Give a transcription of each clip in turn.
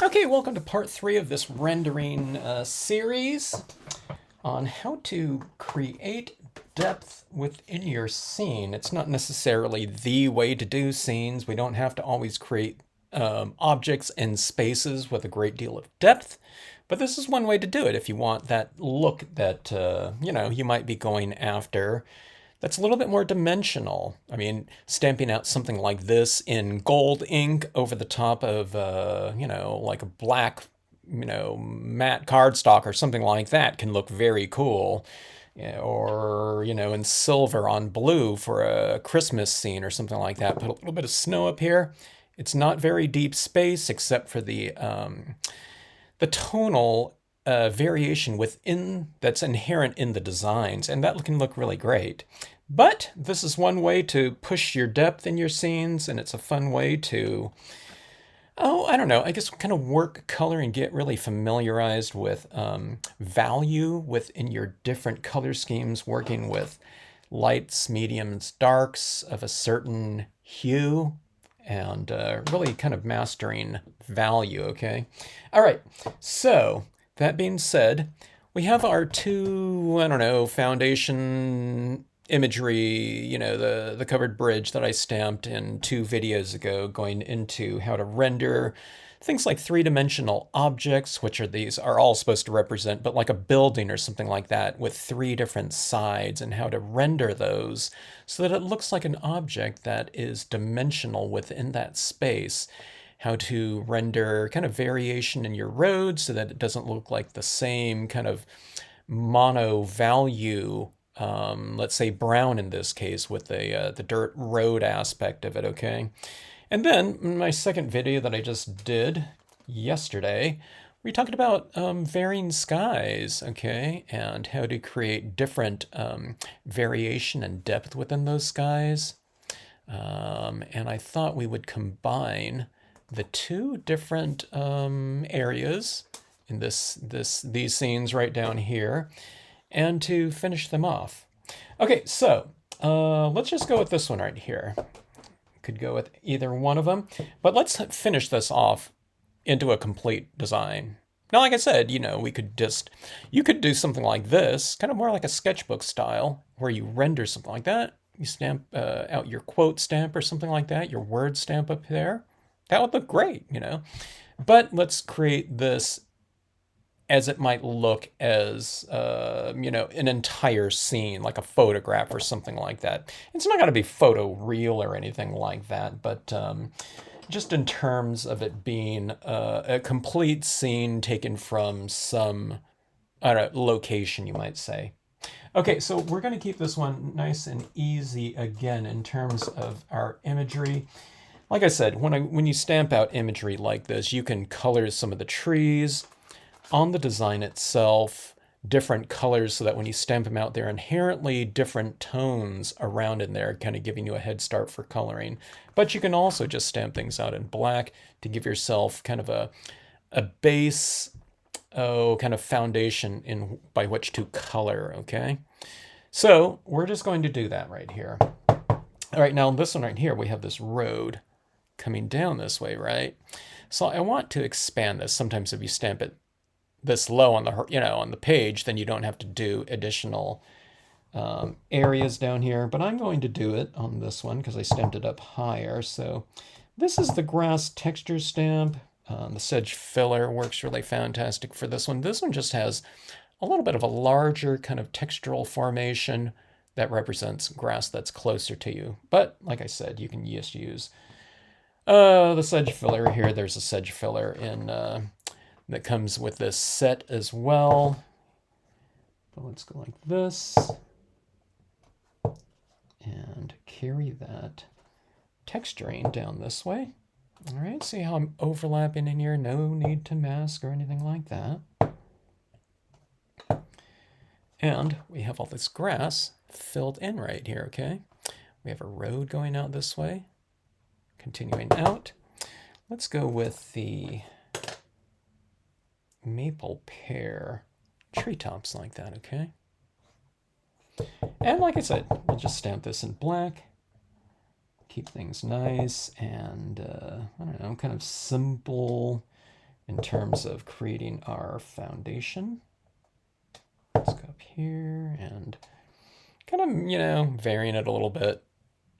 Okay, welcome to part 3 of this rendering series on how to create depth within your scene. It's not necessarily the way to do scenes. We don't have to always create objects and spaces with a great deal of depth, but this is one way to do it if you want that look that you might be going after that's a little bit more dimensional. I mean, stamping out something like this in gold ink over the top of, like a black, matte cardstock or something like that can look very cool. Yeah, or, in silver on blue for a Christmas scene or something like that. Put a little bit of snow up here. It's not very deep space except for the tonal variation within that's inherent in the designs, and that can look really great. But this is one way to push your depth in your scenes, and it's a fun way to, I don't know, I guess kind of work color and get really familiarized with value within your different color schemes, working with lights, mediums, darks of a certain hue, and really kind of mastering value, okay? All right, so that being said, we have our two, I don't know, foundation imagery, the covered bridge that I stamped in 2 videos ago, going into how to render things like three-dimensional objects, which are all supposed to represent, but like a building or something like that with 3 different sides, and how to render those so that it looks like an object that is dimensional within that space. How to render kind of variation in your road so that it doesn't look like the same kind of mono value, let's say brown in this case with the dirt road aspect of it, okay? And then my second video that I just did yesterday, we talked about varying skies, okay, and how to create different variation and depth within those skies. And I thought we would combine the 2 different areas in these scenes right down here, and to finish them off. Okay, so let's just go with this one right here. Could go with either one of them, but let's finish this off into a complete design. Now, like I said, you could do something like this, kind of more like a sketchbook style, where you render something like that. You stamp out your quote stamp or something like that, your word stamp up there. That would look great. But let's create this as it might look as, an entire scene, like a photograph or something like that. It's not going to be photo real or anything like that, but just in terms of it being a complete scene taken from some, I don't know, location, you might say. Okay, so we're going to keep this one nice and easy again in terms of our imagery. Like I said, when you stamp out imagery like this, you can color some of the trees on the design itself, different colors, so that when you stamp them out, they're inherently different tones around in there, kind of giving you a head start for coloring. But you can also just stamp things out in black to give yourself kind of a base, kind of foundation by which to color, okay? So we're just going to do that right here. All right, now this one right here, we have this road coming down this way, right? So I want to expand this. Sometimes if you stamp it this low on the page, then you don't have to do additional areas down here. But I'm going to do it on this one because I stamped it up higher. So this is the grass texture stamp. The sedge filler works really fantastic for this one. This one just has a little bit of a larger kind of textural formation that represents grass that's closer to you. But like I said, you can just use the sedge filler here. There's a sedge filler in that comes with this set as well. But let's go like this and carry that texturing down this way. All right, see how I'm overlapping in here? No need to mask or anything like that. And we have all this grass filled in right here, okay? We have a road going out this way, continuing out. Let's go with the maple pear treetops like that, okay? And like I said, we'll just stamp this in black, keep things nice and, I don't know, kind of simple, in terms of creating our foundation. Let's go up here and kind of, you know, varying it a little bit.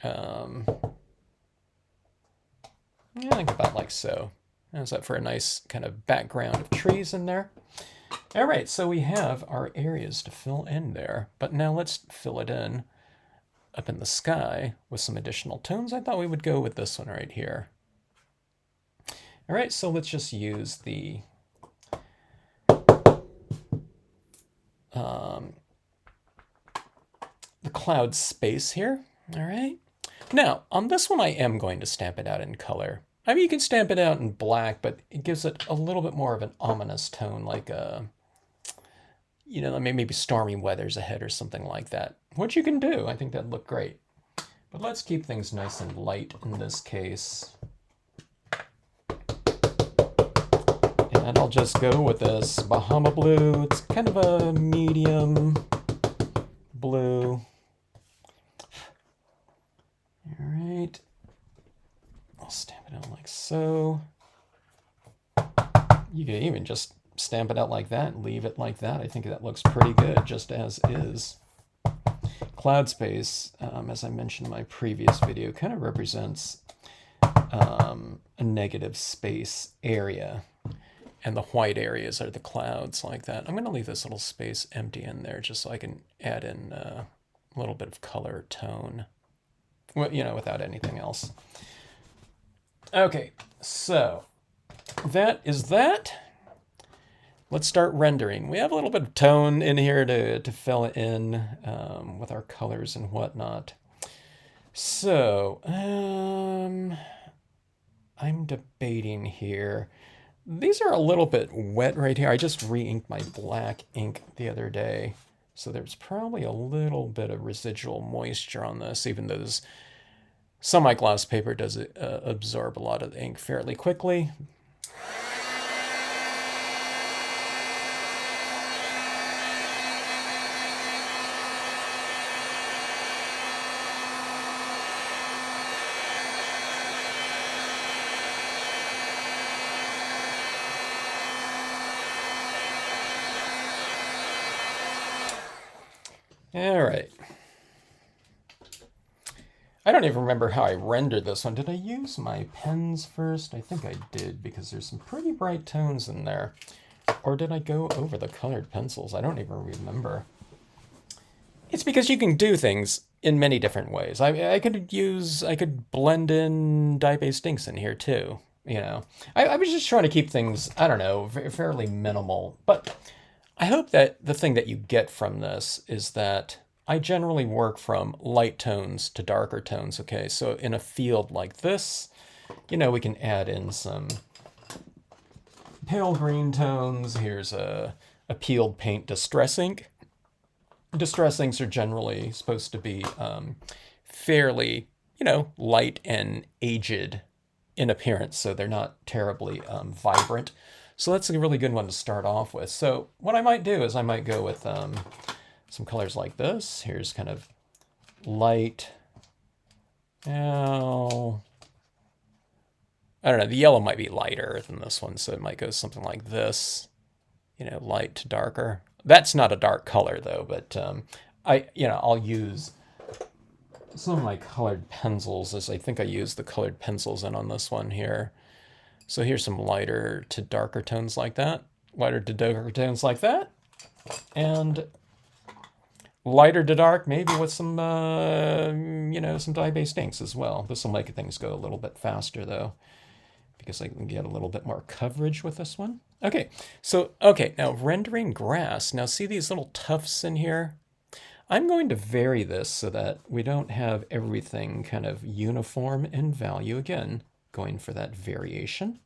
Yeah, I think about like so. How's that for a nice kind of background of trees in there? All right, so we have our areas to fill in there, but now let's fill it in up in the sky with some additional tones. I thought we would go with this one right here. All right, so let's just use the cloud space here. All right. Now, on this one, I am going to stamp it out in color. I mean, you can stamp it out in black, but it gives it a little bit more of an ominous tone, like you know, maybe stormy weather's ahead or something like that. Which you can do. I think that'd look great. But let's keep things nice and light in this case. And I'll just go with this Bahama blue. It's kind of a medium blue. All right. I'll stamp it out like so. You can even just stamp it out like that and leave it like that. I think that looks pretty good just as is. Cloud space, as I mentioned in my previous video, kind of represents a negative space area. And the white areas are the clouds like that. I'm going to leave this little space empty in there just so I can add in a little bit of color tone, well, you know, without anything else. Okay, so that is that. Let's start rendering. We have a little bit of tone in here to fill it in with our colors and whatnot. So, I'm debating here. These are a little bit wet right here. I just re-inked my black ink the other day. So there's probably a little bit of residual moisture on this, even though this semi-gloss paper does absorb a lot of the ink fairly quickly. All right. I don't even remember how I rendered this one. Did I use my pens first? I think I did, because there's some pretty bright tones in there. Or did I go over the colored pencils? I don't even remember. It's because you can do things in many different ways. I could blend in dye-based inks in here too. You know, I was just trying to keep things, I don't know, fairly minimal. But I hope that the thing that you get from this is that I generally work from light tones to darker tones, okay? So in a field like this, you know, we can add in some pale green tones. Here's a peeled paint distress ink. Distress inks are generally supposed to be fairly, you know, light and aged in appearance, so they're not terribly vibrant. So that's a really good one to start off with. So what I might do is I might go with some colors like this. Here's kind of light. Now, I don't know, the yellow might be lighter than this one, so it might go something like this, you know, light to darker. That's not a dark color though, but I'll use some of my colored pencils, as I think I used the colored pencils in on this one here. So here's some lighter to darker tones like that, lighter to darker tones like that, and lighter to dark, maybe with some, some dye-based inks as well. This will make things go a little bit faster though, because I can get a little bit more coverage with this one. Okay, now rendering grass. Now see these little tufts in here? I'm going to vary this so that we don't have everything kind of uniform in value. Again, going for that variation.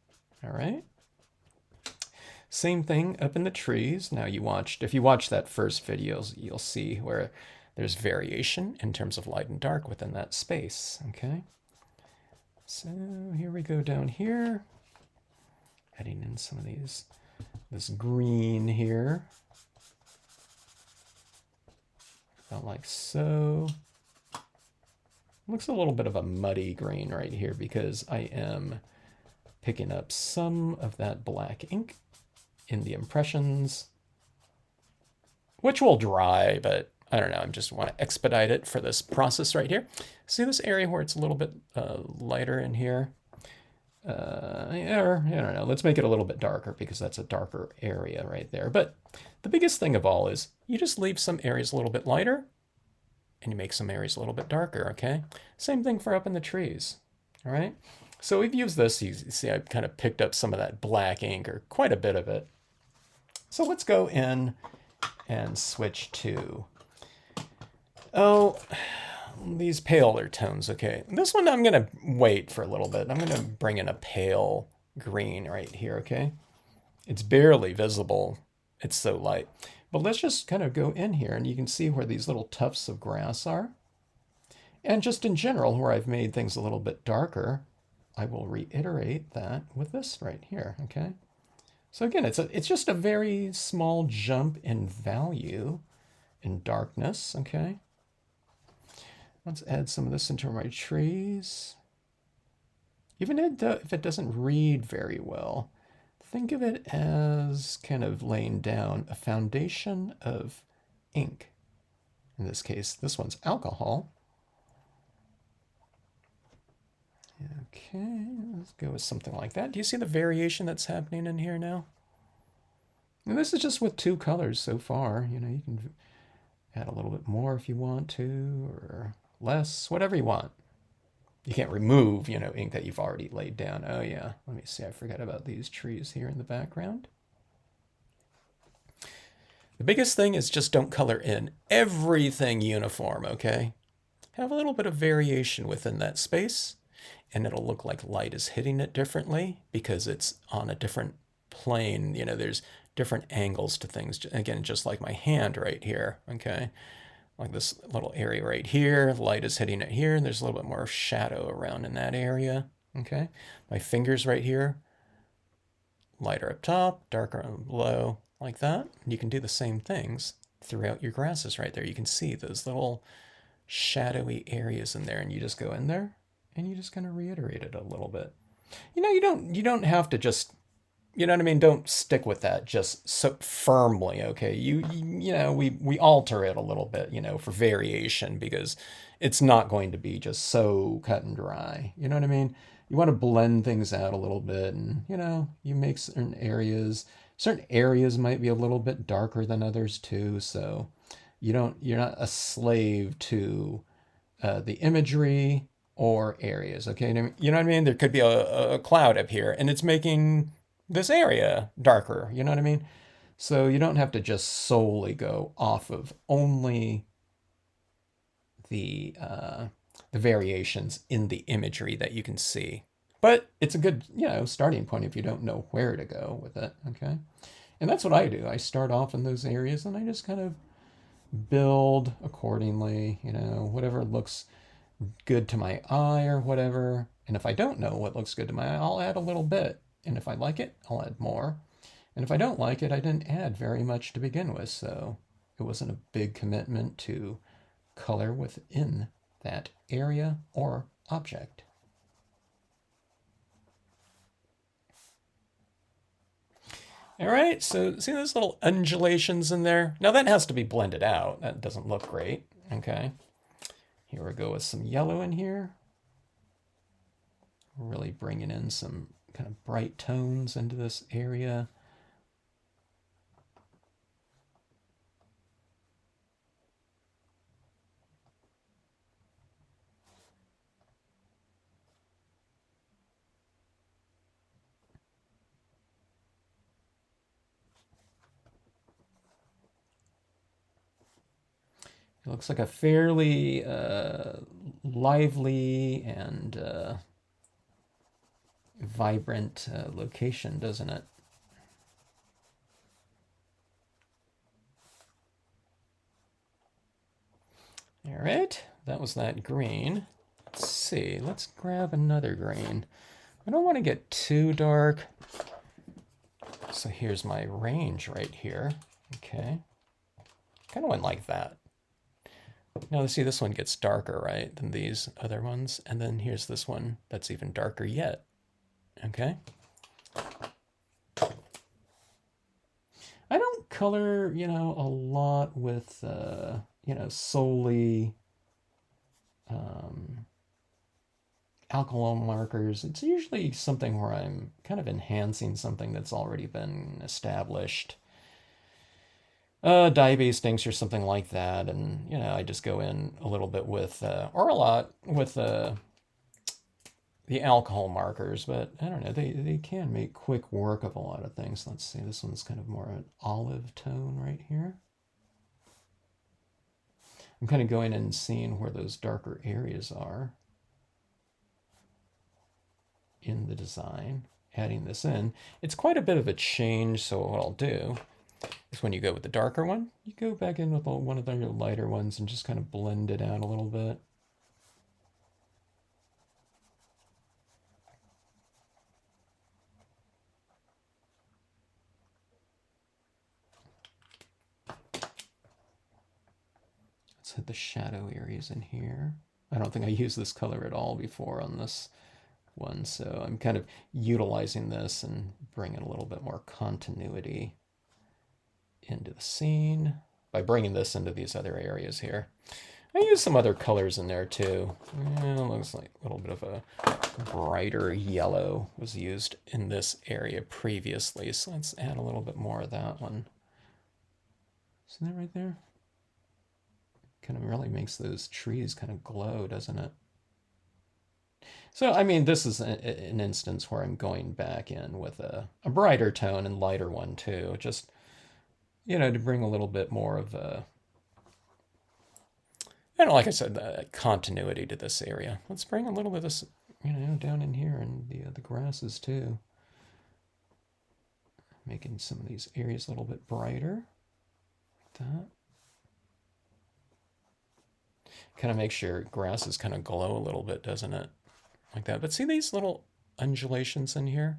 All right. Same thing up in the trees. Now if you watched that first video, you'll see where there's variation in terms of light and dark within that space. Okay. So here we go down here, adding in some of this green here. About like so. Looks a little bit of a muddy green right here because I am picking up some of that black ink in the impressions, which will dry, but I don't know, I just want to expedite it for this process right here. See this area where it's a little bit lighter in here? Or, I don't know, let's make it a little bit darker because that's a darker area right there. But the biggest thing of all is you just leave some areas a little bit lighter and you make some areas a little bit darker, okay? Same thing for up in the trees, all right? So we've used this, you see I've kind of picked up some of that black ink, or quite a bit of it. So let's go in and switch to, these paler tones, okay. This one I'm gonna wait for a little bit. I'm gonna bring in a pale green right here, okay. It's barely visible, it's so light. But let's just kind of go in here and you can see where these little tufts of grass are. And just in general, where I've made things a little bit darker, I will reiterate that with this right here, okay? So again, it's just a very small jump in value in darkness, okay? Let's add some of this into my trees. Even if it doesn't read very well, think of it as kind of laying down a foundation of ink. In this case, this one's alcohol. Okay, let's go with something like that. Do you see the variation that's happening in here now? And this is just with 2 colors so far. You know, you can add a little bit more if you want to, or less, whatever you want. You can't remove, you know, ink that you've already laid down. Oh yeah, let me see, I forgot about these trees here in the background. The biggest thing is just don't color in everything uniform, okay? Have a little bit of variation within that space, and it'll look like light is hitting it differently because it's on a different plane. You know, there's different angles to things. Again, just like my hand right here, okay? Like this little area right here, light is hitting it here, and there's a little bit more shadow around in that area, okay? My fingers right here, lighter up top, darker below, like that. And you can do the same things throughout your grasses right there. You can see those little shadowy areas in there, and you just go in there and you just kind of reiterate it a little bit. You know, you don't have to just, you know what I mean? Don't stick with that just so firmly, okay? You know, we alter it a little bit, you know, for variation, because it's not going to be just so cut and dry. You know what I mean? You want to blend things out a little bit, and, you know, you make certain areas might be a little bit darker than others too, so you're not a slave to the imagery or areas, okay? You know what I mean? There could be a cloud up here, and it's making this area darker, you know what I mean? So you don't have to just solely go off of only the variations in the imagery that you can see. But it's a good, you know, starting point if you don't know where to go with it, okay? And that's what I do. I start off in those areas and I just kind of build accordingly, you know, whatever looks good to my eye or whatever. And if I don't know what looks good to my eye, I'll add a little bit. And if I like it, I'll add more. And if I don't like it, I didn't add very much to begin with, so it wasn't a big commitment to color within that area or object. All right, so see those little undulations in there? Now that has to be blended out. That doesn't look great, okay? Here we go with some yellow in here. Really bringing in some kind of bright tones into this area. It looks like a fairly lively and vibrant location, doesn't it? All right, that was that green. Let's see, let's grab another green. I don't want to get too dark. So here's my range right here. Okay, kind of went like that. Now see, this one gets darker, right, than these other ones. And then here's this one that's even darker yet. Okay. I don't color, a lot with, solely alcohol markers. It's usually something where I'm kind of enhancing something that's already been established. Dye-based inks or something like that, and I just go in a little bit with, or a lot with the alcohol markers, but I don't know, they can make quick work of a lot of things. Let's see, this one's kind of more an olive tone right here. I'm kind of going in and seeing where those darker areas are in the design, adding this in. It's quite a bit of a change, so what I'll do is when you go with the darker one, you go back in with one of the lighter ones and just kind of blend it out a little bit. Let's hit the shadow areas in here. I don't think I used this color at all before on this one, so I'm kind of utilizing this and bringing a little bit more continuity into the scene by bringing this into these other areas here. I use some other colors in there too. It looks like a little bit of a brighter yellow was used in this area previously, so let's add a little bit more of that one. See that right there? Kind of really makes those trees kind of glow, doesn't it? So, I mean, this is an instance where I'm going back in with a brighter tone and lighter one too, just, to bring a little bit more of a, like I said, continuity to this area. Let's bring a little bit of this, down in here and the grasses too. Making some of these areas a little bit brighter, like that. Kind of makes your grasses kind of glow a little bit, doesn't it? Like that. But see these little undulations in here?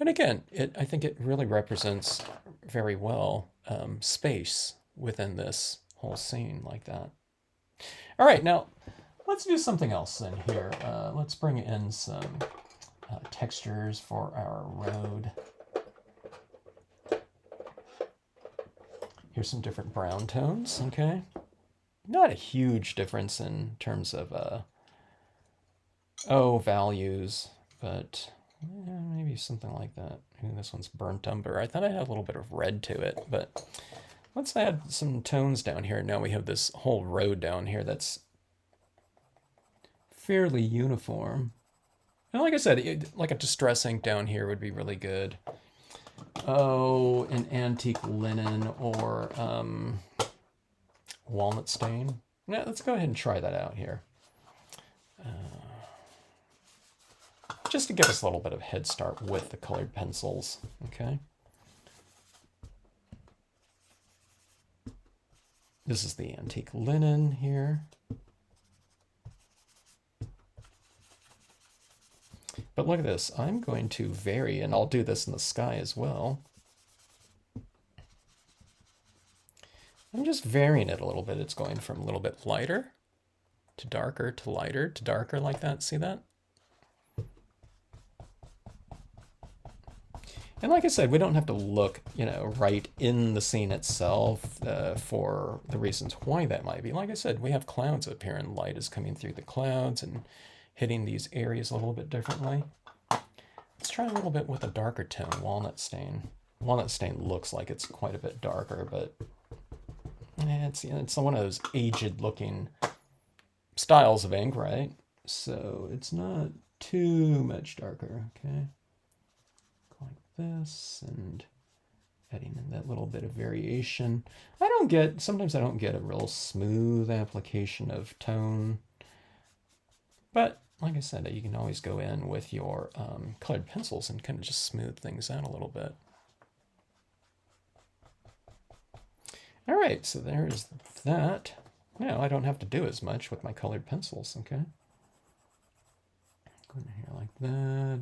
And again, I think it really represents very well space within this whole scene like that. All right, now let's do something else in here. Let's bring in some textures for our road. Here's some different brown tones, okay? Not a huge difference in terms of values, but maybe something like that. Ooh, this one's burnt umber. I thought I had a little bit of red to it, but let's add some tones down here. Now we have this whole road down here that's fairly uniform. And like I said, like a distress ink down here would be really good. Oh, an antique linen or walnut stain. Now let's go ahead and try that out here. Just to give us a little bit of head start with the colored pencils, okay? This is the antique linen here. But look at this, I'm going to vary, and I'll do this in the sky as well. I'm just varying it a little bit. It's going from a little bit lighter to darker to lighter to darker like that. See that? And like I said, we don't have to look, right in the scene itself for the reasons why that might be. Like I said, we have clouds up here and light is coming through the clouds and hitting these areas a little bit differently. Let's try a little bit with a darker tone, walnut stain. Walnut stain looks like it's quite a bit darker, but it's one of those aged looking styles of ink, right? So it's not too much darker, okay? Like this and adding in that little bit of variation. Sometimes I don't get a real smooth application of tone, but like I said, you can always go in with your colored pencils and kind of just smooth things out a little bit. All right, so there's that. Now I don't have to do as much with my colored pencils, okay? Go in here like that.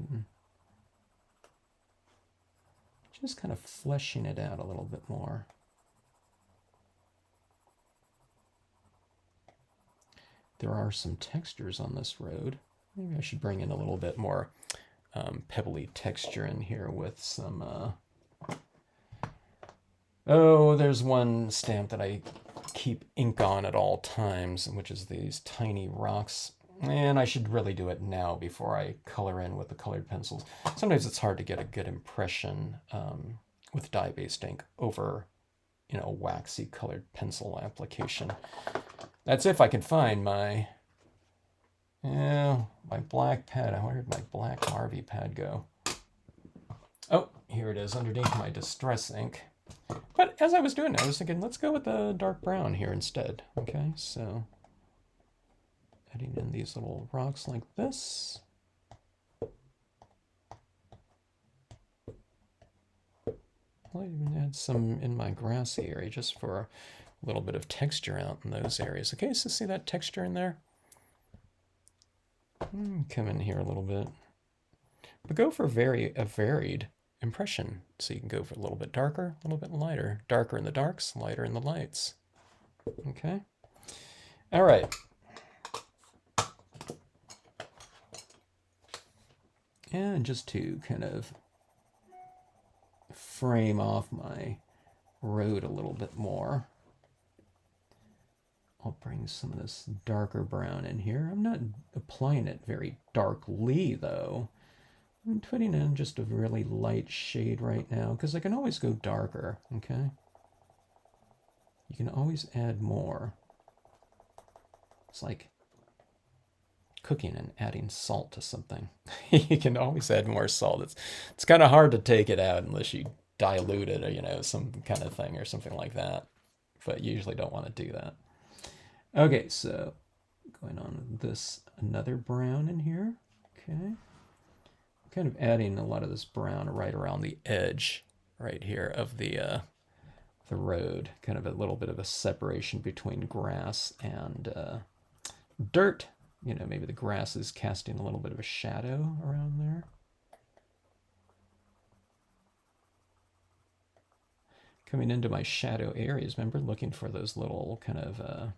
Just kind of fleshing it out a little bit more. There are some textures on this road. Maybe I should bring in a little bit more pebbly texture in here with some... Oh, there's one stamp that I keep ink on at all times, which is these tiny rocks. And I should really do it now before I color in with the colored pencils. Sometimes it's hard to get a good impression with dye-based ink over, you know, waxy colored pencil application. That's if I can find my, my black pad. Where did my black Marvy pad go? Oh, here it is underneath my distress ink. But as I was doing it, I was thinking, let's go with the dark brown here instead. Okay, so adding in these little rocks like this. I'll even add some in my grassy area just for a little bit of texture out in those areas. Okay, so see that texture in there? Come in here a little bit. But go for a varied impression. So you can go for a little bit darker, a little bit lighter. Darker in the darks, lighter in the lights. Okay. All right. And just to kind of frame off my road a little bit more, I'll bring some of this darker brown in here. I'm not applying it very darkly though. I'm putting in just a really light shade right now because I can always go darker, okay? You can always add more. It's like cooking and adding salt to something. You can always add more salt. It's kind of hard to take it out unless you dilute it or, you know, some kind of thing or something like that. But you usually don't want to do that. Okay, so going on with this, another brown in here. Okay. Kind of adding a lot of this brown right around the edge right here of the road. Kind of a little bit of a separation between grass and dirt. You know, maybe the grass is casting a little bit of a shadow around there. Coming into my shadow areas, remember, looking for those little kind of,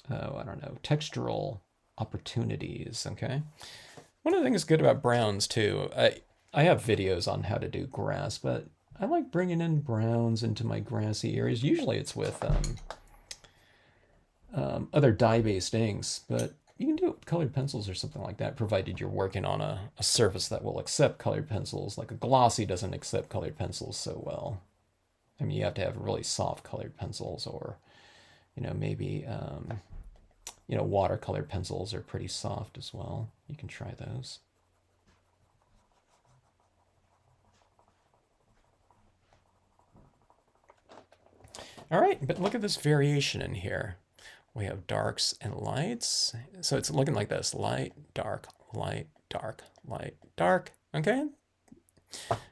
I don't know, textural opportunities, okay? One of the things good about browns, too, I have videos on how to do grass, but I like bringing in browns into my grassy areas. Usually it's with other dye-based inks, but you can do it with colored pencils or something like that, provided you're working on a surface that will accept colored pencils. Like a glossy doesn't accept colored pencils so well. I mean, you have to have really soft colored pencils, or, you know, maybe, you know, watercolor pencils are pretty soft as well. You can try those. All right, but look at this variation in here. We have darks and lights. So it's looking like this: light, dark, light, dark, light, dark. Okay?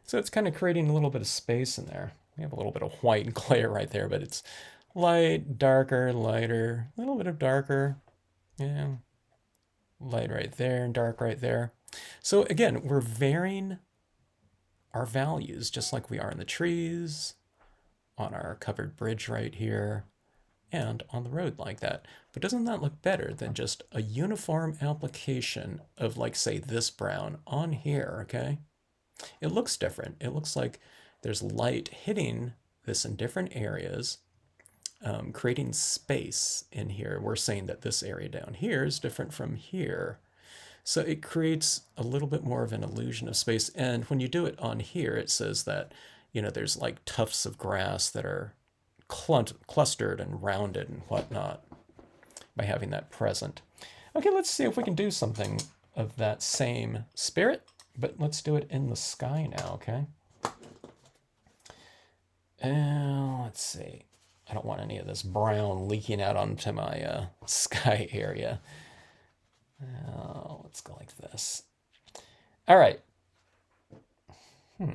So it's kind of creating a little bit of space in there. We have a little bit of white glare right there, but it's light, darker, lighter, a little bit of darker. Yeah. Light right there and dark right there. So again, we're varying our values just like we are in the trees, on our covered bridge right here, and on the road like that. But doesn't that look better than just a uniform application of, like, say, this brown on here, okay? It looks different. It looks like there's light hitting this in different areas, creating space in here. We're saying that this area down here is different from here. So it creates a little bit more of an illusion of space. And when you do it on here, it says that, you know, there's like tufts of grass that are clustered and rounded and whatnot by having that present. Okay, let's see if we can do something of that same spirit, but let's do it in the sky now, okay? Let's see. I don't want any of this brown leaking out onto my sky area. Let's go like this. All right. I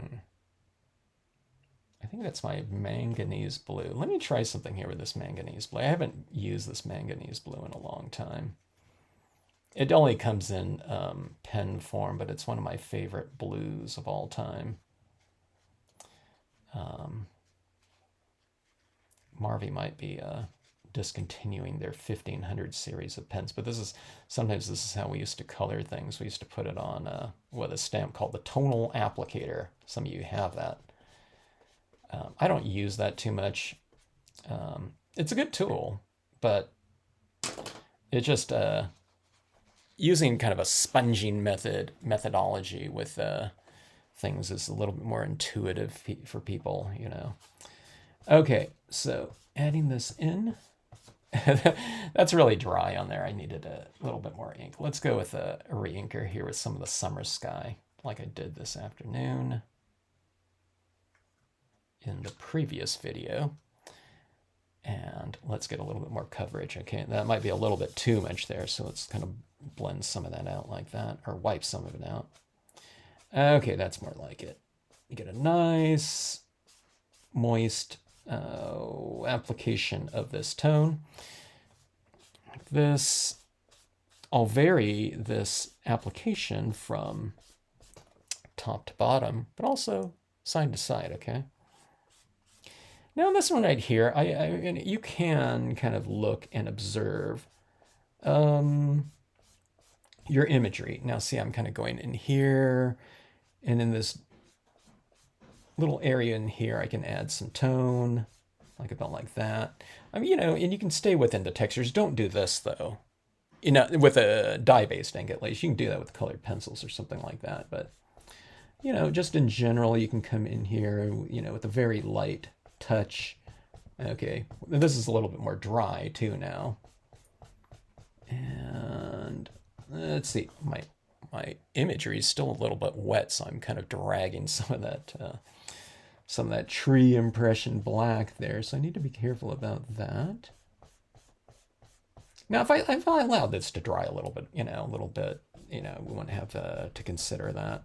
think that's my manganese blue. Let me try something here with this manganese blue. I haven't used this manganese blue in a long time. It only comes in pen form, but it's one of my favorite blues of all time. Marvy might be discontinuing their 1500 series of pens, but sometimes this is how we used to color things. We used to put it on with a stamp called the tonal applicator. Some of you have that. I don't use that too much. It's a good tool, but it just using kind of a sponging methodology with things is a little bit more intuitive for people, you know. Okay, so adding this in. That's really dry on there. I needed a little bit more ink. Let's go with a re-inker here with some of the summer sky, like I did this afternoon in the previous video. And let's get a little bit more coverage. Okay, that might be a little bit too much there, so let's kind of blend some of that out like that, or wipe some of it out. Okay, that's more like it. You get a nice, moist application of this tone. Like this. I'll vary this application from top to bottom, but also side to side, okay? Now this one right here, you can kind of look and observe your imagery. Now see, I'm kind of going in here, and in this little area in here, I can add some tone, like about like that. I mean, you know, and you can stay within the textures. Don't do this though. You know, with a dye-based ink at least. You can do that with colored pencils or something like that. But, you know, just in general, you can come in here, you know, with a very light touch. Okay, this is a little bit more dry too now. And let's see, my imagery is still a little bit wet, so I'm kind of dragging some of that tree impression black there. So I need to be careful about that. Now, if I allowed this to dry a little bit, you know, we wouldn't have to consider that.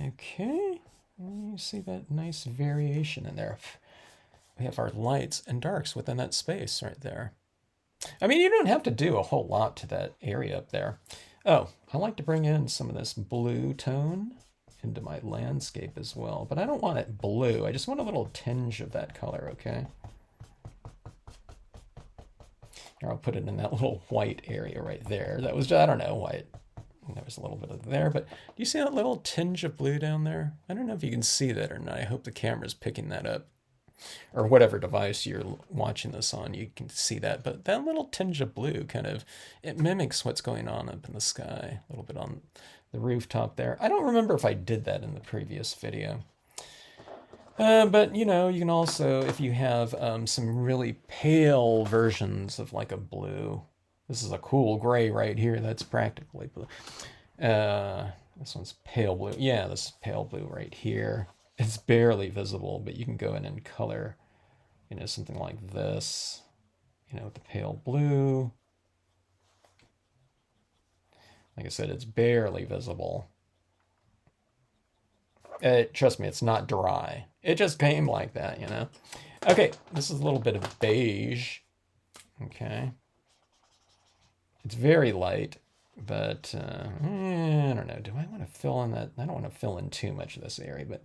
Okay, you see that nice variation in there. We have our lights and darks within that space right there. I mean, you don't have to do a whole lot to that area up there. Oh, I like to bring in some of this blue tone into my landscape as well, but I don't want it blue. I just want a little tinge of that color, okay? Here, I'll put it in that little white area right there. That was, I don't know why there was a little bit of there, but do you see that little tinge of blue down there? I don't know if you can see that or not. I hope the camera's picking that up. Or whatever device you're watching this on, you can see that. But that little tinge of blue kind of, it mimics what's going on up in the sky. A little bit on the rooftop there. I don't remember if I did that in the previous video. But, you know, you can also, if you have some really pale versions of like a blue. This is a cool gray right here. That's practically blue. This one's pale blue. Yeah, this is pale blue right here. It's barely visible, but you can go in and color, you know, something like this, you know, with the pale blue. Like I said, it's barely visible. Trust me, it's not dry. It just came like that, you know. Okay, this is a little bit of beige. Okay. It's very light, but I don't know. Do I want to fill in that? I don't want to fill in too much of this area, but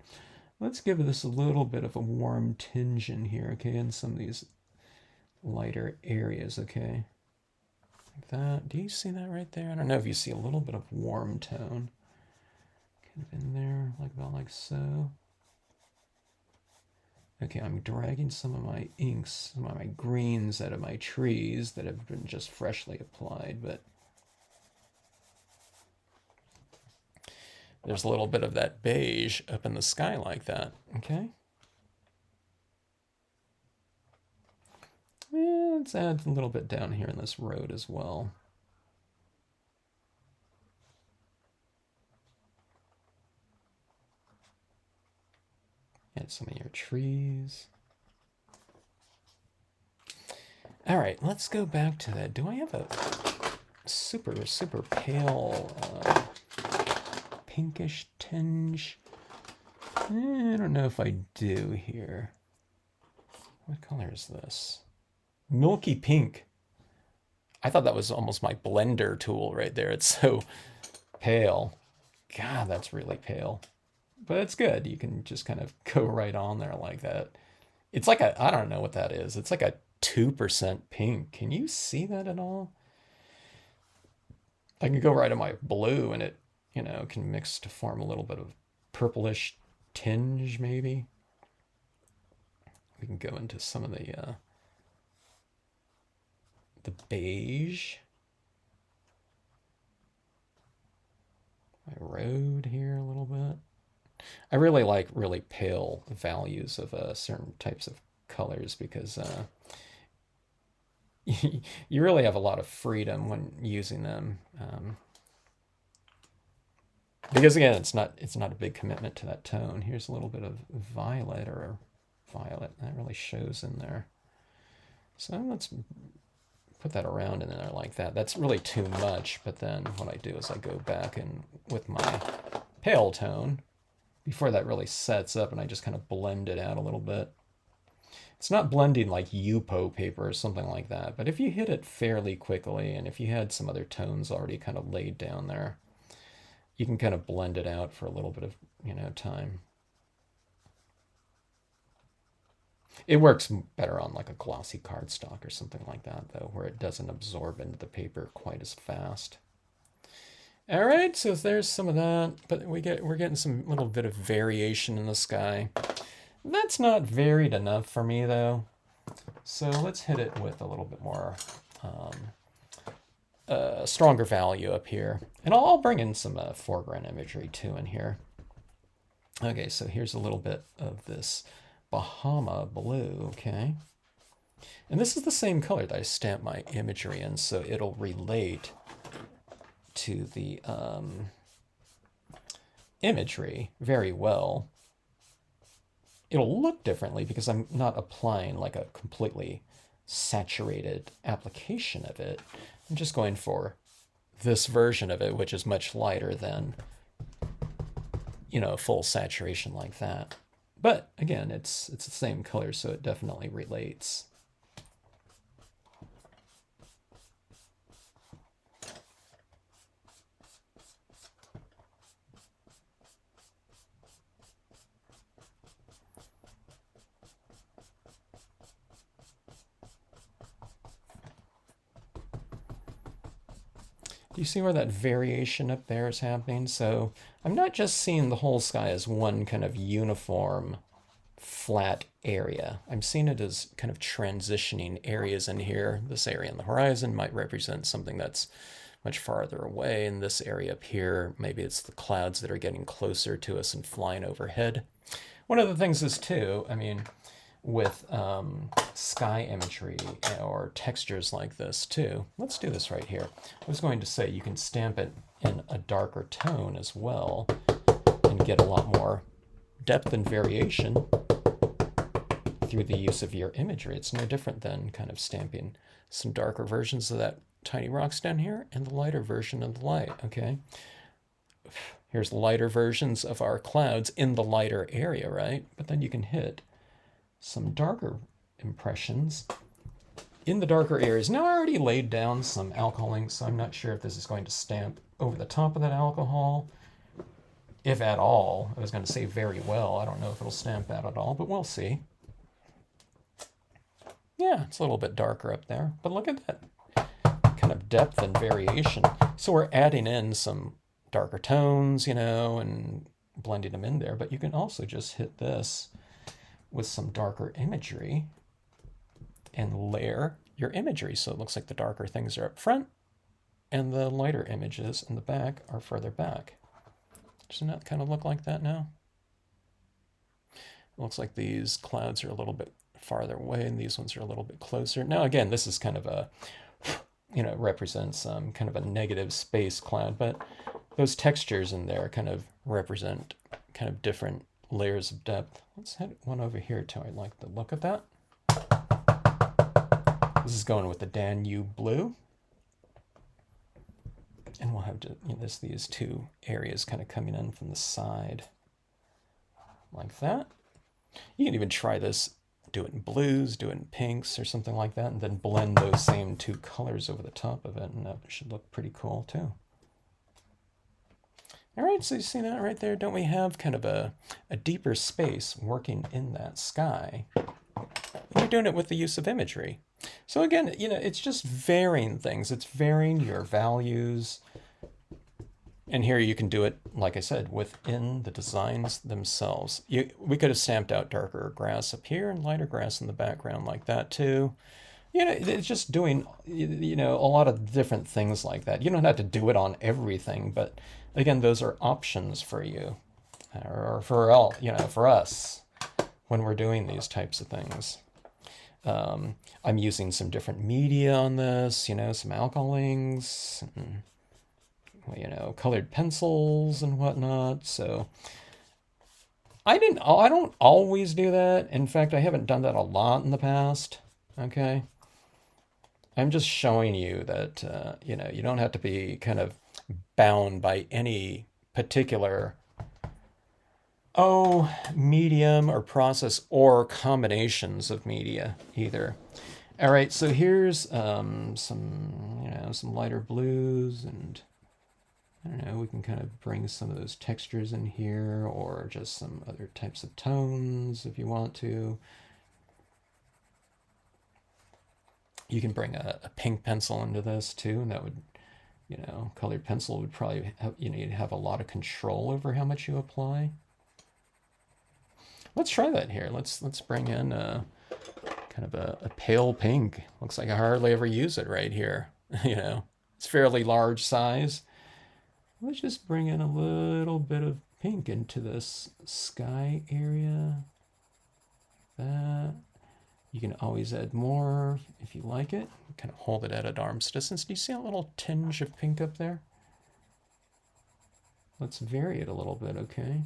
let's give this a little bit of a warm tinge in here, okay, in some of these lighter areas, okay? Like that. Do you see that right there? I don't know if you see a little bit of warm tone kind of in there, like about like so. Okay, I'm dragging some of my inks, some of my greens out of my trees that have been just freshly applied, but there's a little bit of that beige up in the sky like that, okay? Yeah, let's add a little bit down here in this road as well. Add some of your trees. All right, let's go back to that. Do I have a super pale pinkish tinge? I don't know if I do here. What color is this? Milky pink. I thought that was almost my blender tool right there. It's so pale. God, that's really pale. but it's good. You can just kind of go right on there like that. It's like a, I don't know what that is. It's like a 2% pink. Can you see that at all? I can go right on my blue and it, can mix to form a little bit of purplish tinge maybe. We can go into some of the beige. My road here a little bit. I really like really pale values of certain types of colors because you really have a lot of freedom when using them. Because again, it's not a big commitment to that tone. Here's a little bit of violet or violet that really shows in there. So let's put that around in there like that. That's really too much, but then what I do is I go back and with my pale tone before that really sets up and I just kind of blend it out a little bit. It's not blending like Yupo paper or something like that, but if you hit it fairly quickly and if you had some other tones already kind of laid down there, you can kind of blend it out for a little bit of, time. It works better on like a glossy cardstock or something like that, though, where it doesn't absorb into the paper quite as fast. All right, so there's some of that, but we're getting some little bit of variation in the sky. That's not varied enough for me, though. So let's hit it with a little bit more stronger value up here. And I'll bring in some foreground imagery, too, in here. Okay, so here's a little bit of this Bahama blue, okay? And this is the same color that I stamped my imagery in, so it'll relate to the imagery very well. It'll look differently because I'm not applying like a completely saturated application of it. I'm just going for this version of it, which is much lighter than, full saturation like that. But again, it's the same color, so it definitely relates. Do you see where that variation up there is happening? So I'm not just seeing the whole sky as one kind of uniform, flat area. I'm seeing it as kind of transitioning areas in here. This area on the horizon might represent something that's much farther away. And this area up here, maybe it's the clouds that are getting closer to us and flying overhead. One of the things is too, with sky imagery or textures like this too. Let's do this right here. I was going to say you can stamp it in a darker tone as well and get a lot more depth and variation through the use of your imagery. It's no different than kind of stamping some darker versions of that tiny rocks down here and the lighter version of the light, okay? Here's lighter versions of our clouds in the lighter area, right? But then you can hit some darker impressions in the darker areas. Now I already laid down some alcohol inks, so I'm not sure if this is going to stamp over the top of that alcohol, if at all. I was going to say very well. I don't know if it'll stamp that at all, but we'll see. Yeah, it's a little bit darker up there, but look at that kind of depth and variation. So we're adding in some darker tones, and blending them in there, but you can also just hit this with some darker imagery and layer your imagery so it looks like the darker things are up front and the lighter images in the back are further back. Doesn't that kind of look like that now? It looks like these clouds are a little bit farther away and these ones are a little bit closer. Now again, this is kind of a, represents kind of a negative space cloud, but those textures in there kind of represent kind of different layers of depth. Let's head one over here too. I like the look of that. This is going with the Danube blue. And we'll have to, these two areas kind of coming in from the side like that. You can even try this, do it in blues, do it in pinks or something like that, and then blend those same two colors over the top of it, and that should look pretty cool too. All right, so you see that right there? Don't we have kind of a deeper space working in that sky? You're doing it with the use of imagery. So again, it's just varying things. It's varying your values. And here you can do it, like I said, within the designs themselves. We could have stamped out darker grass up here and lighter grass in the background like that too. It's just doing, a lot of different things like that. You don't have to do it on everything, but again, those are options for you, or for us when we're doing these types of things. I'm using some different media on this, some alcohol inks, and, colored pencils and whatnot. So I don't always do that. In fact, I haven't done that a lot in the past. Okay. I'm just showing you that, you don't have to be kind of bound by any particular, medium or process or combinations of media either. All right, so here's some lighter blues, and I don't know, we can kind of bring some of those textures in here, or just some other types of tones if you want to. You can bring a pink pencil into this too, and that would, colored pencil would probably have, you'd have a lot of control over how much you apply. Let's try that here. Let's bring in kind of a pale pink. Looks like I hardly ever use it right here. It's fairly large size. Let's just bring in a little bit of pink into this sky area. That. You can always add more if you like it. Kind of hold it at arm's distance. Do you see a little tinge of pink up there? Let's vary it a little bit, okay?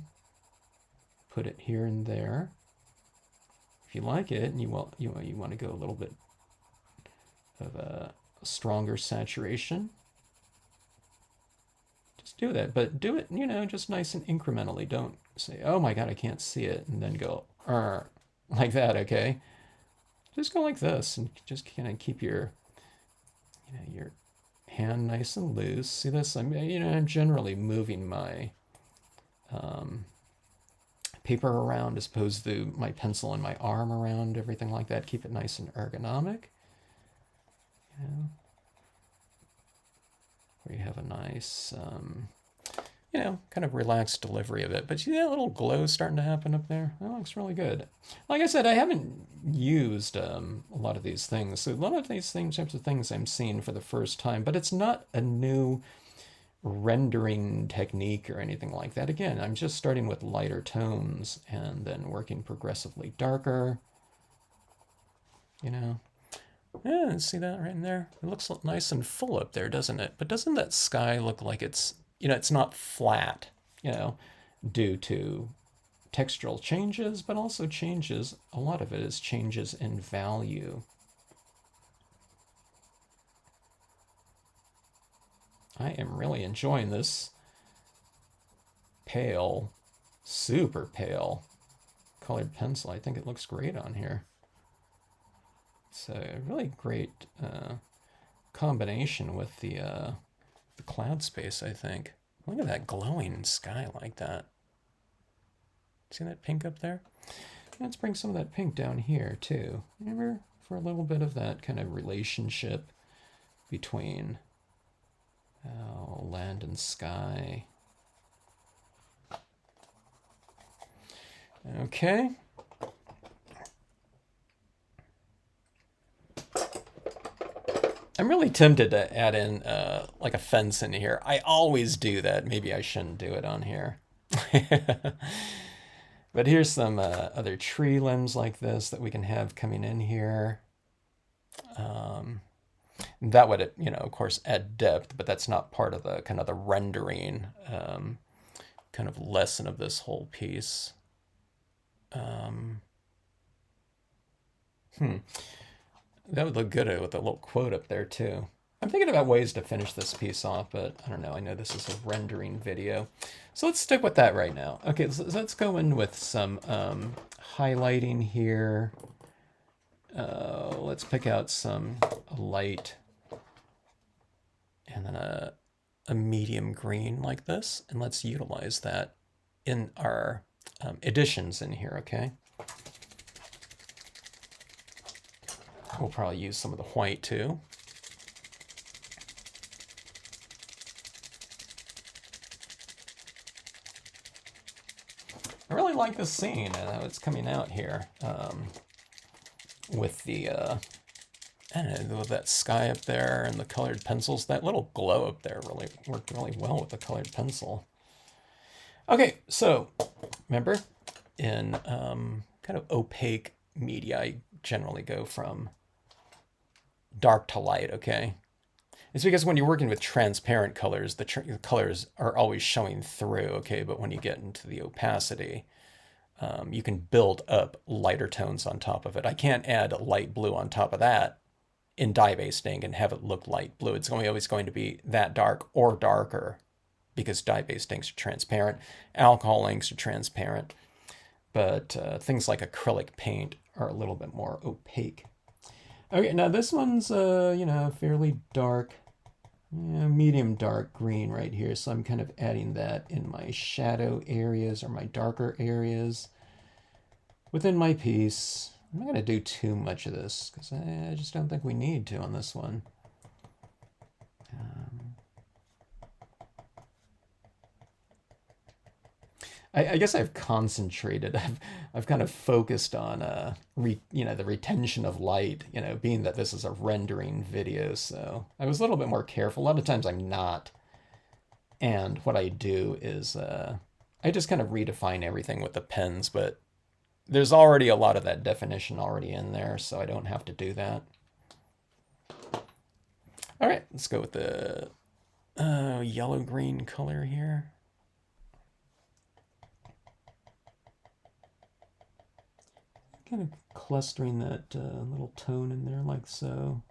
Put it here and there. If you like it and you want to go a little bit of a stronger saturation, just do that. But do it, just nice and incrementally. Don't say, oh my God, I can't see it, and then go, like that, okay? Just go like this, and just kind of keep your hand nice and loose. See this? I'm generally moving my paper around as opposed to my pencil and my arm around, everything like that. Keep it nice and ergonomic. Where you have a nice, kind of relaxed delivery of it. But see that little glow starting to happen up there? That looks really good. Like I said, I haven't used a lot of these things. So a lot of these types of things I'm seeing for the first time, but it's not a new rendering technique or anything like that. Again, I'm just starting with lighter tones and then working progressively darker. Yeah, see that right in there? It looks nice and full up there, doesn't it? But doesn't that sky look like it's, it's not flat, due to textural changes, but also changes, a lot of it is changes in value. I am really enjoying this pale, super pale colored pencil. I think it looks great on here. It's a really great combination with the cloud space, I think. Look at that glowing sky like that. See that pink up there? Let's bring some of that pink down here too. Remember, for a little bit of that kind of relationship between land and sky. Okay. I'm really tempted to add in like a fence in here. I always do that. Maybe I shouldn't do it on here. But here's some other tree limbs like this that we can have coming in here. That would, of course, add depth, but that's not part of the kind of the rendering kind of lesson of this whole piece. That would look good with a little quote up there too. I'm thinking about ways to finish this piece off, but I don't know. I know this is a rendering video. So let's stick with that right now. Okay, so let's go in with some highlighting here. Let's pick out some light and then a a medium green like this, and let's utilize that in our additions in here, okay? We'll probably use some of the white too. I really like this scene and how it's coming out here with the, I don't know, with that sky up there and the colored pencils. That little glow up there really worked really well with the colored pencil. Okay, so remember, in kind of opaque media, I generally go from dark to light, okay? It's because when you're working with transparent colors, the colors are always showing through, okay? But when you get into the opacity, you can build up lighter tones on top of it. I can't add light blue on top of that in dye-based ink and have it look light blue. It's always going to be that dark or darker because dye-based inks are transparent. Alcohol inks are transparent. But things like acrylic paint are a little bit more opaque. Okay, now this one's, fairly dark, medium dark green right here. So I'm kind of adding that in my shadow areas or my darker areas within my piece. I'm not going to do too much of this because I just don't think we need to on this one. I guess I've concentrated. I've kind of focused on the retention of light. Being that this is a rendering video, so I was a little bit more careful. A lot of times I'm not, and what I do is I just kind of redefine everything with the pens. But there's already a lot of that definition already in there, so I don't have to do that. All right, let's go with the yellow-green color here. Kind of clustering that little tone in there like so.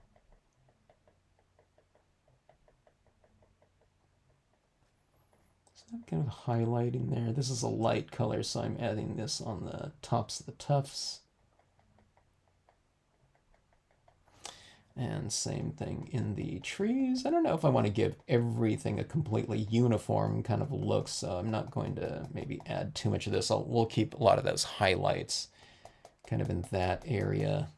So I'm kind of highlighting there. This is a light color, so I'm adding this on the tops of the tufts. And same thing in the trees. I don't know if I want to give everything a completely uniform kind of look, so I'm not going to maybe add too much of this. We'll keep a lot of those highlights kind of in that area.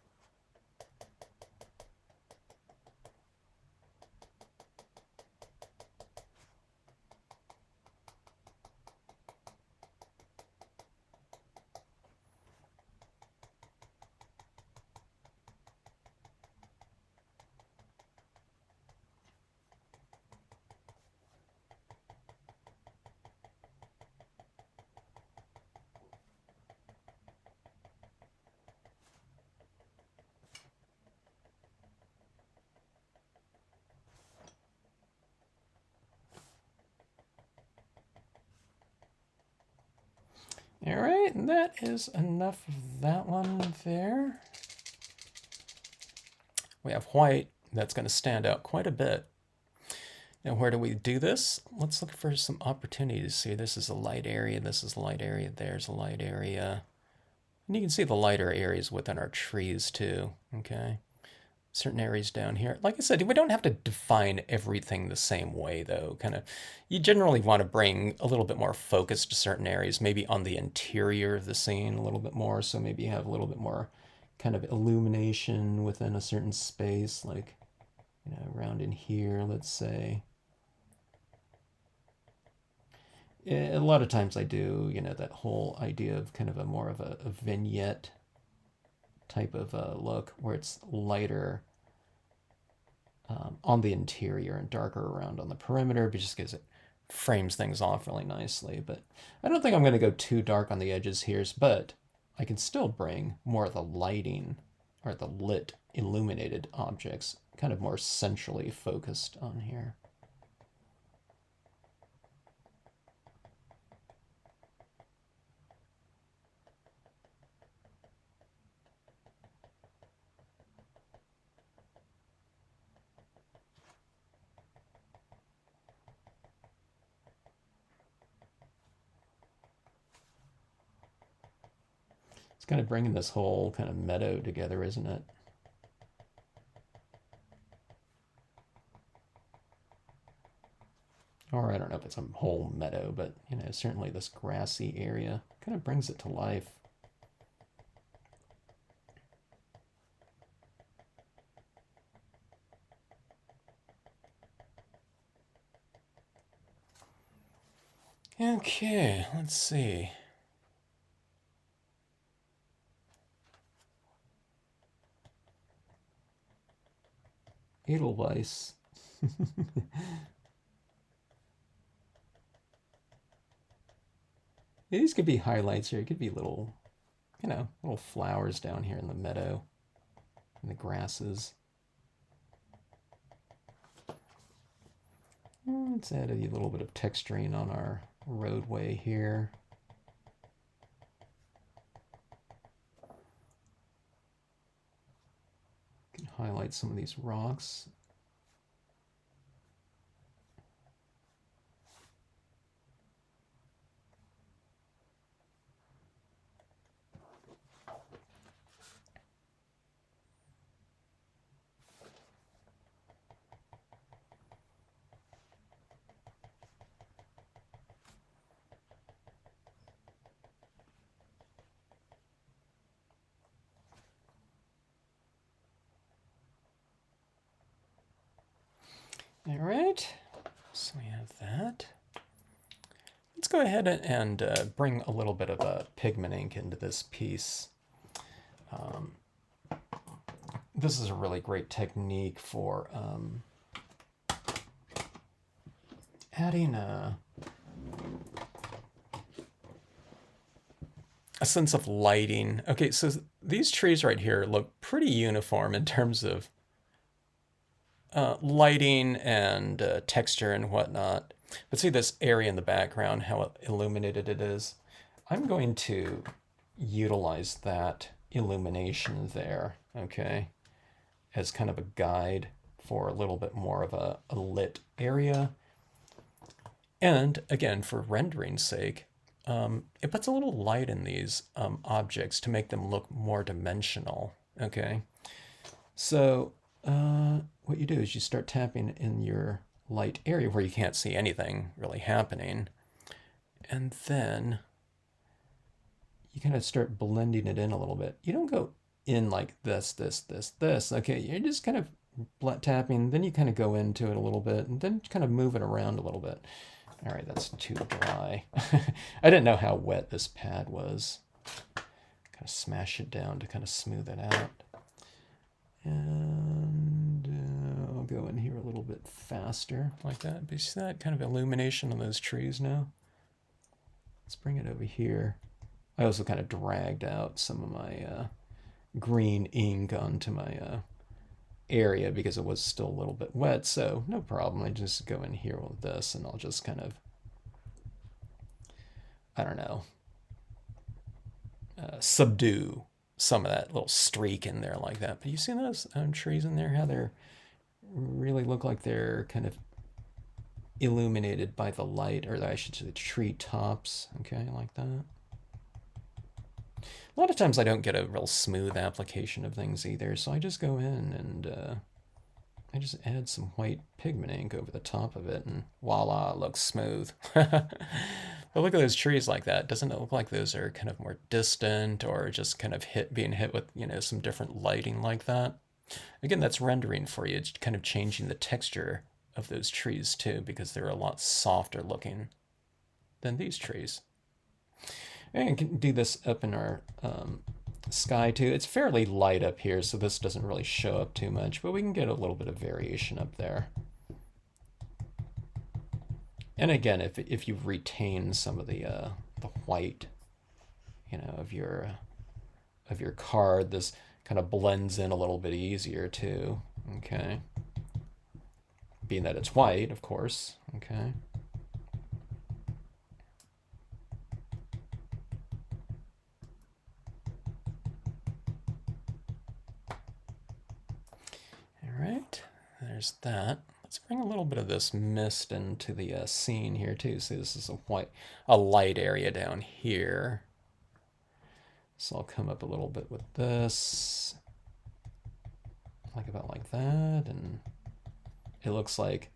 All right, and that is enough of that one there. We have white. That's going to stand out quite a bit. Now, where do we do this? Let's look for some opportunities. See, this is a light area. This is a light area. There's a light area. And you can see the lighter areas within our trees too, okay? Certain areas down here. Like I said, we don't have to define everything the same way though. You generally want to bring a little bit more focus to certain areas, maybe on the interior of the scene a little bit more. So maybe you have a little bit more kind of illumination within a certain space, like, around in here, let's say. A lot of times I do, that whole idea of kind of a more of a vignette type of look where it's lighter on the interior and darker around on the perimeter, but just because it frames things off really nicely. But I don't think I'm going to go too dark on the edges here, but I can still bring more of the lighting or the lit illuminated objects kind of more centrally focused on here. It's kind of bringing this whole kind of meadow together, isn't it? Or I don't know if it's a whole meadow, but you know, certainly this grassy area kind of brings it to life. Okay, let's see. Edelweiss. These could be highlights here. It could be little, you know, little flowers down here in the meadow, in the grasses. Let's add a little bit of texturing on our roadway here. Can highlight some of these rocks. All right, so we have that. Let's go ahead and bring a little bit of pigment ink into this piece. This is a really great technique for adding a sense of lighting. Okay, so these trees right here look pretty uniform in terms of lighting and texture and whatnot. But see this area in the background, how illuminated it is? I'm going to utilize that illumination there, okay, as kind of a guide for a little bit more of a lit area. And again, for rendering's sake, it puts a little light in these objects to make them look more dimensional, okay? So what you do is you start tapping in your light area where you can't see anything really happening. And then you kind of start blending it in a little bit. You don't go in like this. Okay, you're just kind of tapping, then you kind of go into it a little bit, and then kind of move it around a little bit. All right, that's too dry. I didn't know how wet this pad was. Kind of smash it down to kind of smooth it out. And I'll go in here a little bit faster, like that. But you see that kind of illumination on those trees now? Let's bring it over here. I also kind of dragged out some of my green ink onto my area because it was still a little bit wet, so no problem. I just go in here with this and I'll just kind of, I don't know, subdue some of that little streak in there like that. But you see those trees in there, how they're really look like they're kind of illuminated by the light, or I should say the tree tops, okay, like that. A lot of times I don't get a real smooth application of things either, so I just go in and I just add some white pigment ink over the top of it, and voila, it looks smooth. But look at those trees like that. Doesn't it look like those are kind of more distant, or just kind of being hit with, you know, some different lighting like that? Again, that's rendering for you. It's kind of changing the texture of those trees too, because they're a lot softer looking than these trees. And you can do this up in our sky too. It's fairly light up here, so this doesn't really show up too much, but we can get a little bit of variation up there. And again, if you retain some of the white, you know, of your card, this kind of blends in a little bit easier too. Okay, being that it's white, of course. Okay. There's that. Let's bring a little bit of this mist into the scene here too. See, this is a light area down here. So I'll come up a little bit with this, like about like that, and it looks like,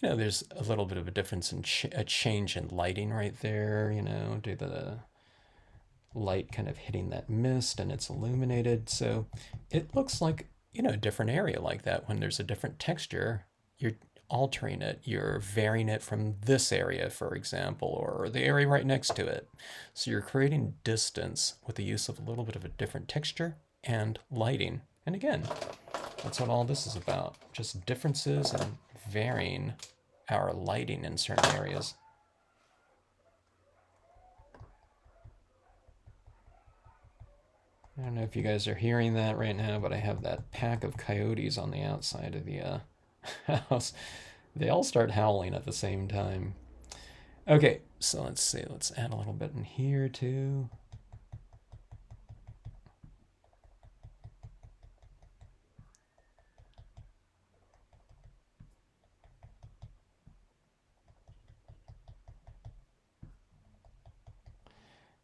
you know, there's a little bit of a difference in a change in lighting right there, you know, due to the light kind of hitting that mist and it's illuminated. So it looks like, you know, a different area like that. When there's a different texture, you're altering it. You're varying it from this area, for example, or the area right next to it. So you're creating distance with the use of a little bit of a different texture and lighting. And again, that's what all this is about. Just differences and varying our lighting in certain areas. I don't know if you guys are hearing that right now, but I have that pack of coyotes on the outside of the house. They all start howling at the same time. Okay, so let's see. Let's add a little bit in here too.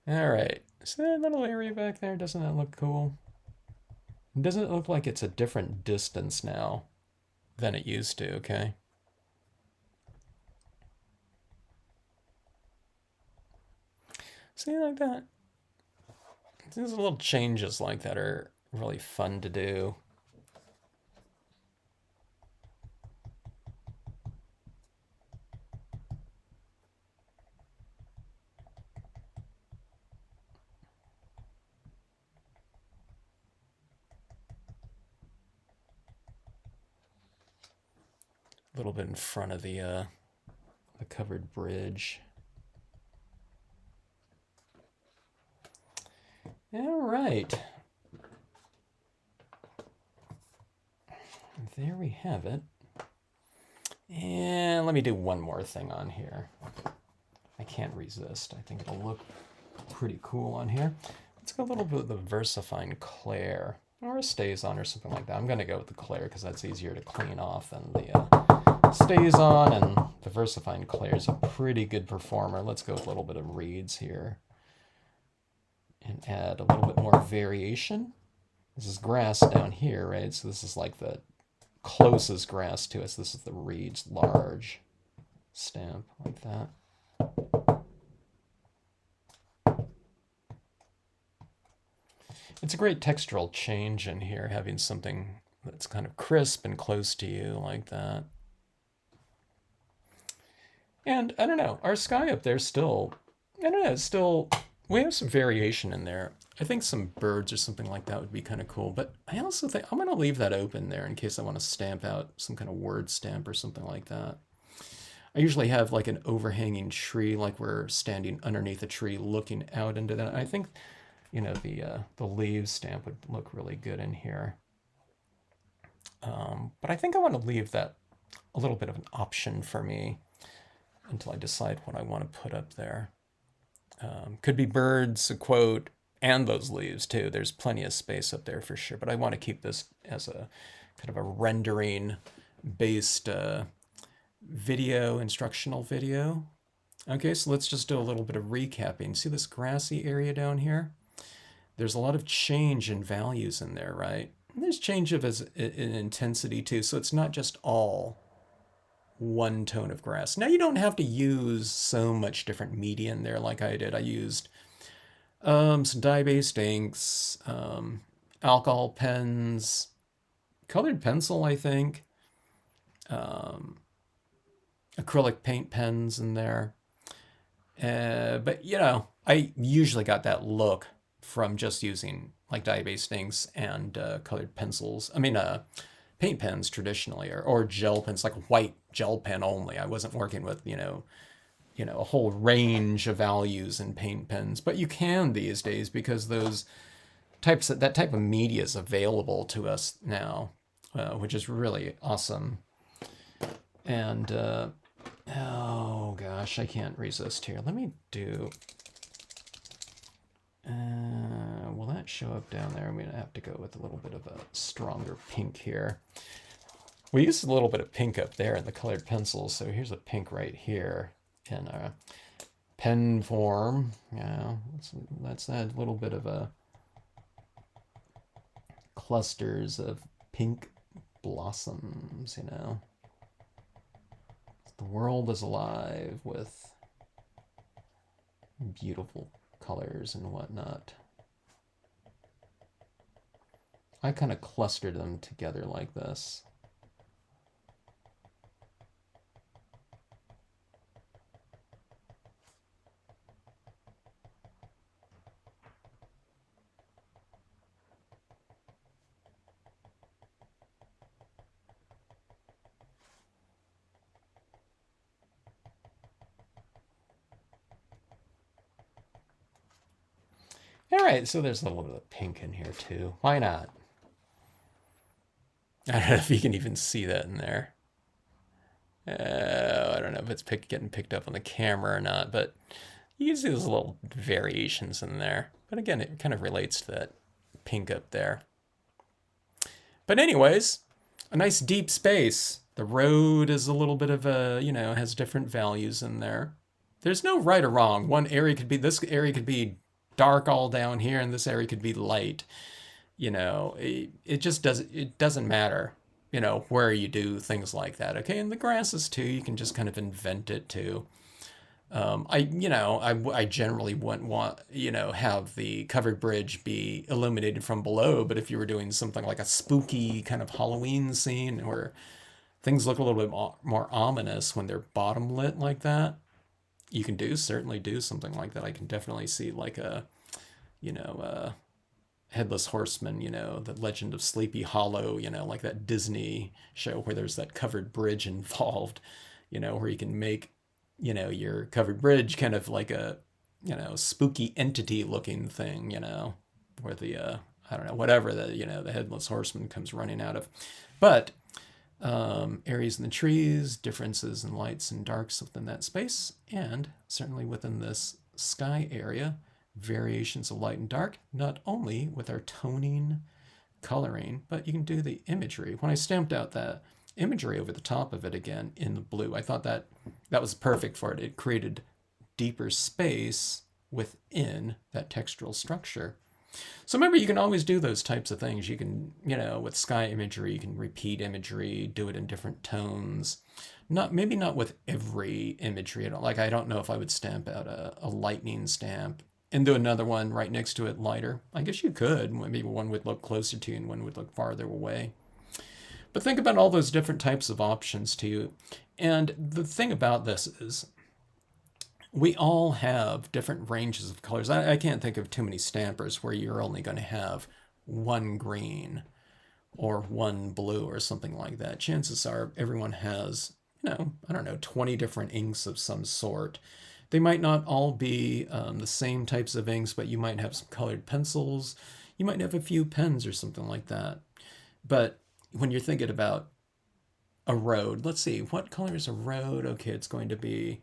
All right. See that little area back there? Doesn't that look cool? Doesn't it look like it's a different distance now than it used to, okay? See, like that? These little changes like that are really fun to do. A little bit in front of the covered bridge. All right. There we have it. And let me do one more thing on here. I can't resist. I think it'll look pretty cool on here. Let's go a little bit with the VersaFine Clair, or a StazOn or something like that. I'm going to go with the Clair because that's easier to clean off than the StazOn, and the VersaFine Clair is a pretty good performer. Let's go with a little bit of reeds here and add a little bit more variation. This is grass down here, right? So this is like the closest grass to us. This is the reeds large stamp like that. It's a great textural change in here, having something that's kind of crisp and close to you like that. And I don't know, our sky up there still, I don't know, still, we have some variation in there. I think some birds or something like that would be kind of cool, but I also think I'm going to leave that open there in case I want to stamp out some kind of word stamp or something like that. I usually have like an overhanging tree, like we're standing underneath a tree looking out into that. I think, you know, the leaves stamp would look really good in here. But I think I want to leave that a little bit of an option for me until I decide what I want to put up there. Could be birds, a quote, and those leaves too. There's plenty of space up there for sure, but I want to keep this as a kind of a rendering based video, instructional video. Okay, so let's just do a little bit of recapping. See this grassy area down here? There's a lot of change in values in there, right? And there's change of in intensity too, so it's not just all one tone of grass. Now you don't have to use so much different media in there like I did. I used some dye-based inks, alcohol pens, colored pencil, I think, acrylic paint pens in there. But you know, I usually got that look from just using like dye-based inks and colored pencils. I mean, paint pens traditionally, or gel pens, like white gel pen only. I wasn't working with, you know, a whole range of values in paint pens, but you can these days because that type of media is available to us now, which is really awesome. And oh gosh, I can't resist here. Let me do. Will that show up down there? I'm gonna have to go with a little bit of a stronger pink here. We used a little bit of pink up there in the colored pencils, so here's a pink right here in a pen form. Yeah, let's add a little bit of a clusters of pink blossoms, you know. The world is alive with beautiful colors and whatnot. I kind of clustered them together like this. All right, so there's a little bit of pink in here too. Why not? I don't know if you can even see that in there. I don't know if it's getting picked up on the camera or not, but you can see those little variations in there. But again, it kind of relates to that pink up there. But anyways, a nice deep space. The road is a little bit of a, has different values in there. There's no right or wrong. This area could be dark all down here, and this area could be light. It just doesn't matter, where you do things like that. Okay. And the grasses too, you can just kind of invent it too. I generally wouldn't want, have the covered bridge be illuminated from below, but if you were doing something like a spooky kind of Halloween scene where things look a little bit more ominous when they're bottom lit like that, you can certainly do something like that. I can definitely see like a, Headless Horseman, the Legend of Sleepy Hollow, like that Disney show where there's that covered bridge involved, where you can make, your covered bridge kind of like a, spooky entity looking thing, where the, I don't know, whatever the Headless Horseman comes running out of. But areas in the trees, differences in lights and darks within that space, and certainly within this sky area, variations of light and dark, not only with our toning, coloring, but you can do the imagery. When I stamped out that imagery over the top of it again in the blue, I thought that was perfect for it. It created deeper space within that textural structure. So remember, you can always do those types of things. You can, with sky imagery, you can repeat imagery, do it in different tones. Maybe not with every imagery. I don't know if I would stamp out a lightning stamp and do another one right next to it lighter. I guess you could. Maybe one would look closer to you and one would look farther away. But think about all those different types of options to you. And the thing about this is we all have different ranges of colors. I can't think of too many stampers where you're only going to have one green or one blue or something like that. Chances are everyone has, I don't know, 20 different inks of some sort. They might not all be the same types of inks, but you might have some colored pencils. You might have a few pens or something like that. But when you're thinking about a road, let's see, what color is a road? Okay, it's going to be,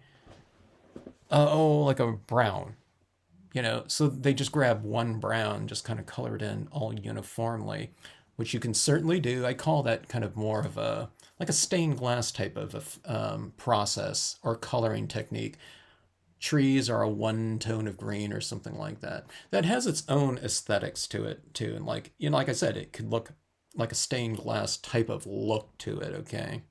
like a brown. So they just grab one brown, just kind of color it in all uniformly, which you can certainly do. I call that kind of more of like a stained glass type of a process or coloring technique. Trees are a one tone of green or something like that. That has its own aesthetics to it too. And like I said, it could look like a stained glass type of look to it, okay?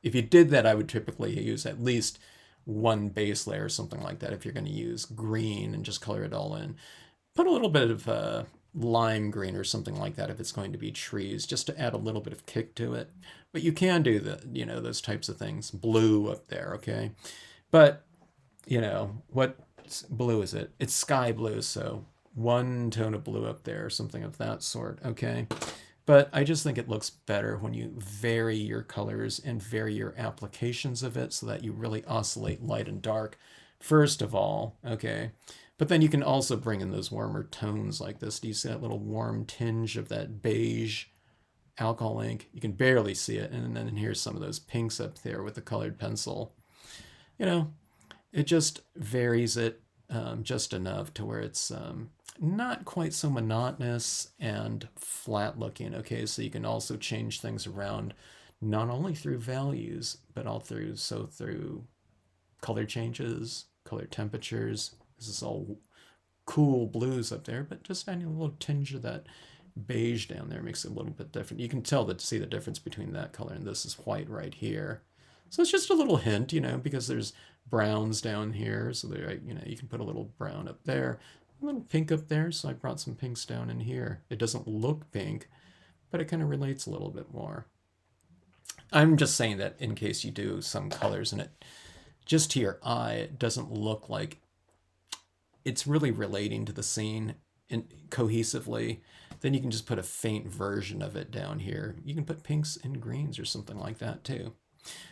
If you did that, I would typically use at least one base layer or something like that if you're going to use green and just color it all in. Put a little bit of lime green or something like that if it's going to be trees, just to add a little bit of kick to it. But you can do those types of things. Blue up there, okay? But what blue is it? It's sky blue, so one tone of blue up there or something of that sort, okay? But I just think it looks better when you vary your colors and vary your applications of it so that you really oscillate light and dark, first of all, okay? But then you can also bring in those warmer tones like this. Do you see that little warm tinge of that beige alcohol ink? You can barely see it. And then here's some of those pinks up there with the colored pencil. It just varies it just enough to where it's not quite so monotonous and flat looking. Okay, so you can also change things around not only through values, but through color changes, color temperatures. This is all cool blues up there, but just adding a little tinge of that beige down there makes it a little bit different. You can see the difference between that color and this is white right here. So it's just a little hint, you know, because there's browns down here. So there, you know, you can put a little brown up there, a little pink up there. So I brought some pinks down in here. It doesn't look pink, but it kind of relates a little bit more. I'm just saying that in case you do some colors and it just to your eye, it doesn't look like it's really relating to the scene cohesively, then you can just put a faint version of it down here. You can put pinks and greens or something like that too.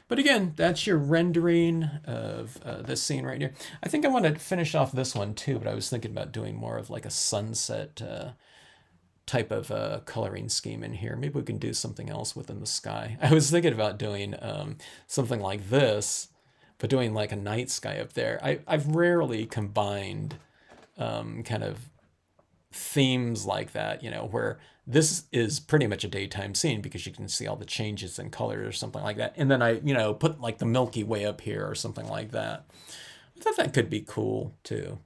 But again, that's your rendering of this scene right here. I think I want to finish off this one too, but I was thinking about doing more of like a sunset type of coloring scheme in here. Maybe we can do something else within the sky. I was thinking about doing something like this, but doing like a night sky up there. I've rarely combined kind of themes like that, you know, where this is pretty much a daytime scene because you can see all the changes in color or something like that. And then I, you know, put like the Milky Way up here or something like that. I thought that could be cool too.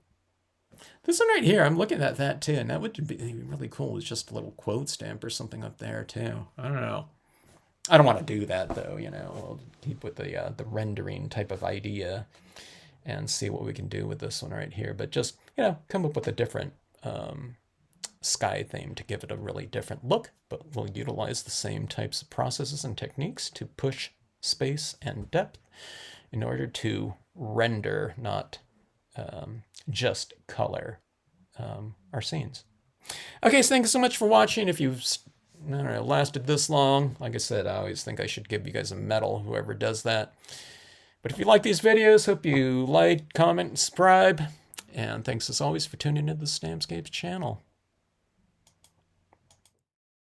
This one right here, I'm looking at that too, and that would be really cool. It's just a little quote stamp or something up there too. I don't know. I don't want to do that though, you know. We'll keep with the rendering type of idea and see what we can do with this one right here. But just, you know, come up with a different sky theme to give it a really different look, but we'll utilize the same types of processes and techniques to push space and depth in order to render, not just color our scenes. Okay, so thanks so much for watching. If you've I don't know, lasted this long, like I said, I always think I should give you guys a medal, whoever does that. But if you like these videos, hope you like, comment, and subscribe. And thanks as always for tuning into the Stampscapes channel.